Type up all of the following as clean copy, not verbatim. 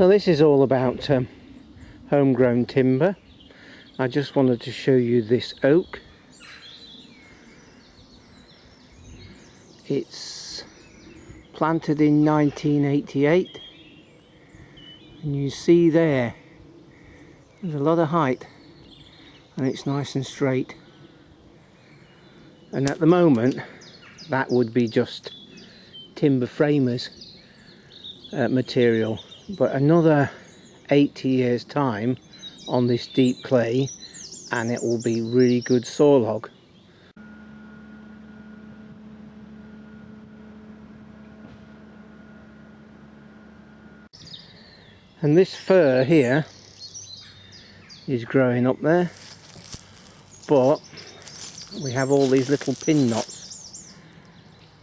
So this is all about homegrown timber. I just wanted to show you this oak. It's planted in 1988, and you see there's a lot of height and it's nice and straight, and at the moment that would be just timber framers material, but another 80 years time on this deep clay and it will be really good soil hog. And this fir here is growing up there, but we have all these little pin knots,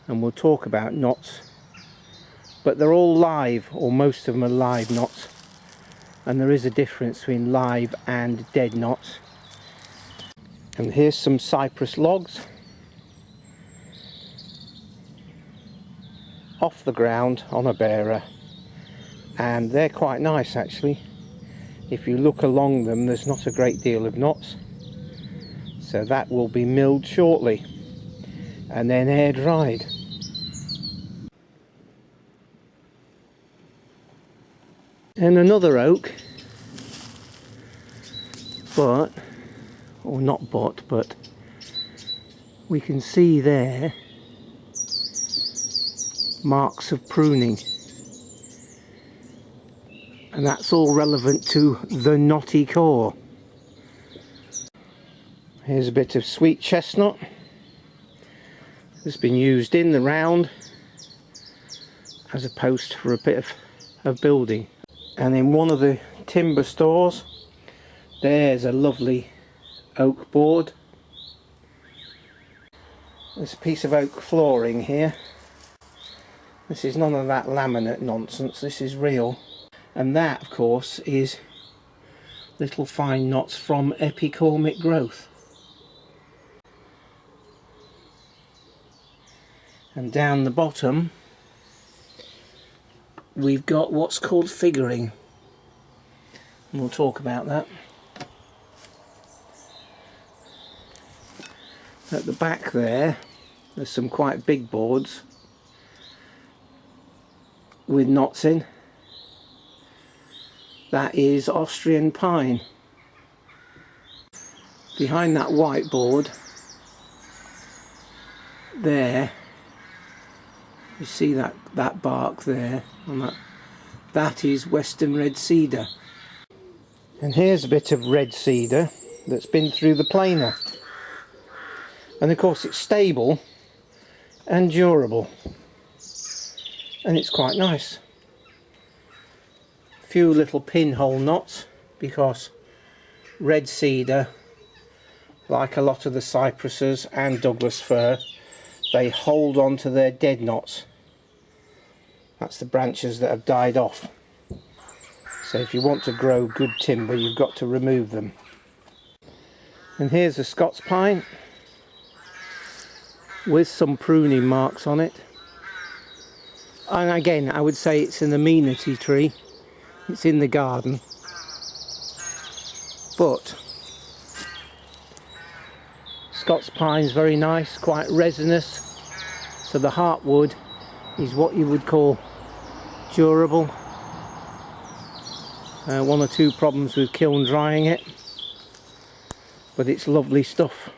and we'll talk about knots, but they're all live, or most of them are live knots, and there is a difference between live and dead knots. And here's some cypress logs off the ground on a bearer, and they're quite nice actually. If you look along them, there's not a great deal of knots, so that will be milled shortly and then air dried. And another oak, but we can see there marks of pruning, and that's all relevant to the knotty core. Here's a bit of sweet chestnut that's been used in the round as a post for a bit of building. And in one of the timber stores, there's a lovely oak board. There's a piece of oak flooring here. This is none of that laminate nonsense, this is real. And that, of course, is little fine knots from epicormic growth. And down the bottom we've got what's called figuring, and we'll talk about that. At the back there's some quite big boards with knots in. That is Austrian pine. Behind that white board there, you see that bark there, and that is western red cedar. And here's a bit of red cedar that's been through the planer, and of course it's stable and durable, and it's quite nice. Few little pinhole knots, because red cedar, like a lot of the cypresses and Douglas fir, they hold on to their dead knots. That's the branches that have died off. So if you want to grow good timber, you've got to remove them. And here's a Scots pine with some pruning marks on it. And again, I would say it's an amenity tree. It's in the garden, but Scots pine's very nice, quite resinous, so the heartwood is what you would call durable. One or two problems with kiln drying it, but it's lovely stuff.